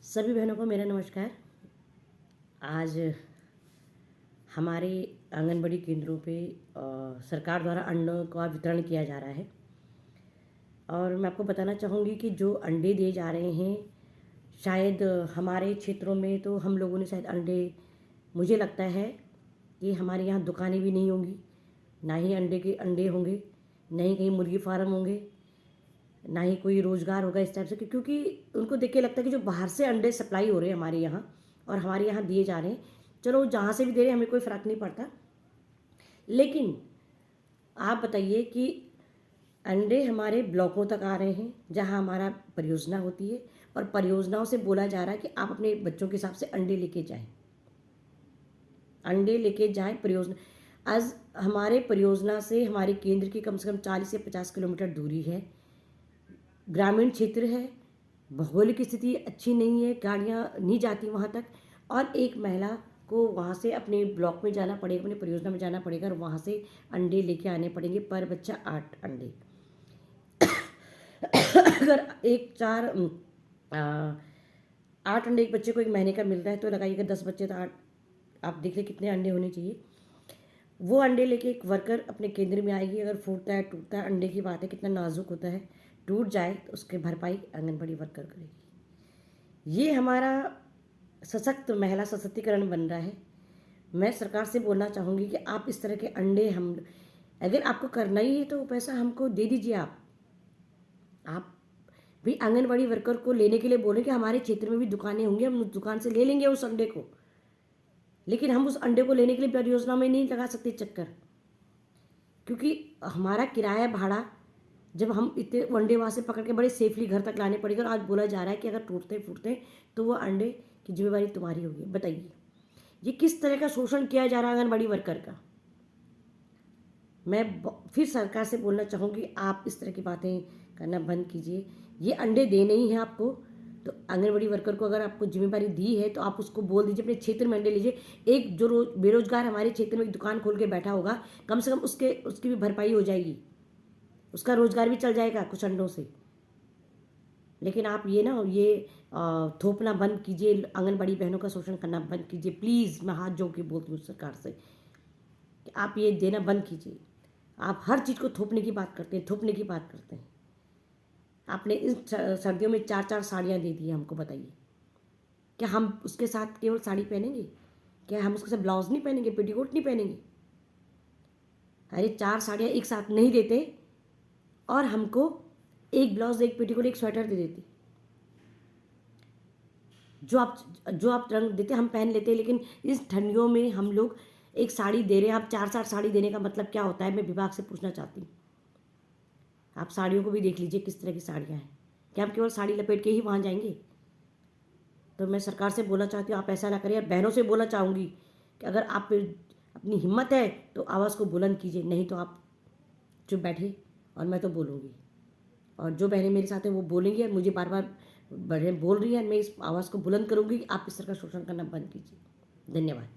सभी बहनों को मेरा नमस्कार। आज हमारे आंगनबाड़ी केंद्रों पे सरकार द्वारा अंडों का वितरण किया जा रहा है और मैं आपको बताना चाहूँगी कि जो अंडे दिए जा रहे हैं, शायद हमारे क्षेत्रों में तो हम लोगों ने शायद अंडे, मुझे लगता है कि हमारे यहाँ दुकानें भी नहीं होंगी, ना ही अंडे के अंडे होंगे, ना ही कहीं मुर्गी फार्म होंगे, ना ही कोई रोज़गार होगा इस टाइप से, क्योंकि उनको देख के लगता है कि जो बाहर से अंडे सप्लाई हो रहे हैं हमारे यहाँ और हमारे यहाँ दिए जा रहे हैं, चलो जहाँ से भी दे रहे हैं हमें कोई फ़र्क नहीं पड़ता। लेकिन आप बताइए कि अंडे हमारे ब्लॉकों तक आ रहे हैं जहाँ हमारा परियोजना होती है और परियोजनाओं से बोला जा रहा है कि आप अपने बच्चों के हिसाब से अंडे लेके जाएं, अंडे लेके जाएं। परियोजना आज हमारे परियोजना से हमारे केंद्र की कम से कम 40 से 50 किलोमीटर दूरी है, ग्रामीण क्षेत्र है, भौगोलिक स्थिति अच्छी नहीं है, गाड़ियाँ नहीं जाती वहाँ तक और एक महिला को वहाँ से अपने ब्लॉक में जाना पड़ेगा, अपने परियोजना में जाना पड़ेगा और वहाँ से अंडे लेके आने पड़ेंगे, पर बच्चा 8 अंडे। अगर 8 अंडे एक बच्चे को एक महीने का मिल रहा है तो लगाइएगा 10 बच्चे तो 8, आप देख लें कितने अंडे होने चाहिए। वो अंडे लेके एक वर्कर अपने केंद्र में आएगी, अगर फूटता है टूटता है, अंडे की बात है, कितना नाजुक होता है, टूट जाए तो उसकी भरपाई आंगनबाड़ी वर्कर करेगी। ये हमारा सशक्त महिला सशक्तिकरण बन रहा है। मैं सरकार से बोलना चाहूँगी कि आप इस तरह के अंडे, हम अगर आपको करना ही है तो पैसा हमको दे दीजिए। आप भी आंगनबाड़ी वर्कर को लेने के लिए बोलें कि हमारे क्षेत्र में भी दुकानें होंगी, हम उस दुकान से ले लेंगे उस अंडे को, लेकिन हम उस अंडे को लेने के लिए परियोजना में नहीं लगा सकते चक्कर, क्योंकि हमारा किराया भाड़ा, जब हम इतने अंडे वहाँ से पकड़ के बड़े सेफली घर तक लाने पड़ेगा और आज बोला जा रहा है कि अगर टूटते फूटते तो वो अंडे की जिम्मेवारी तुम्हारी होगी। बताइए ये किस तरह का शोषण किया जा रहा है आंगनबाड़ी वर्कर का। मैं फिर सरकार से बोलना चाहूँगी, आप इस तरह की बातें करना बंद कीजिए। ये अंडे देने ही हैं आपको, तो आंगनबाड़ी वर्कर को अगर आपको जिम्मेदारी दी है तो आप उसको बोल दीजिए अपने क्षेत्र में अंडे लीजिए। एक जो बेरोजगार हमारे क्षेत्र में एक दुकान खोल के बैठा होगा, कम से कम उसकी भी भरपाई हो जाएगी, उसका रोजगार भी चल जाएगा कुछ अंडों से। लेकिन आप ये थोपना बंद कीजिए, आंगनबाड़ी बहनों का शोषण करना बंद कीजिए प्लीज़। मैं हाथ जोड़ के बोलती हूँ सरकार से कि आप ये देना बंद कीजिए। आप हर चीज़ को थोपने की बात करते हैं, आपने इस सर्दियों में 4-4 साड़ियाँ दे दी हमको। बताइए क्या हम उसके साथ केवल साड़ी पहनेंगे? क्या हम उसके साथ ब्लाउज नहीं पहनेंगे, पेटीकोट नहीं पहनेंगे? अरे 4 साड़ियाँ एक साथ नहीं देते और हमको एक ब्लाउज, एक पेटीकोट, एक स्वेटर दे देते। जो आप रंग देते हम पहन लेते, लेकिन इस ठंडियों में हम लोग एक साड़ी दे रहे हैं। आप 4-4 साड़ी देने का मतलब क्या होता है, मैं विभाग से पूछना चाहती हूँ। आप साड़ियों को भी देख लीजिए किस तरह की साड़ियाँ हैं। क्या हम केवल साड़ी लपेट के ही वहाँ जाएंगे? तो मैं सरकार से बोलना चाहती हूँ आप ऐसा ना करें। और बहनों से बोलना चाहूँगी कि अगर आप अपनी हिम्मत है तो आवाज़ को बुलंद कीजिए, नहीं तो आप चुप बैठिए और मैं तो बोलूँगी। और जो बहनें मेरे साथ हैं वो बोलेंगी और मुझे बार बार बहनें बोल रही हैं, मैं इस आवाज़ को बुलंद करूँगी कि आप इस तरह का शोषण करना बंद कीजिए। धन्यवाद।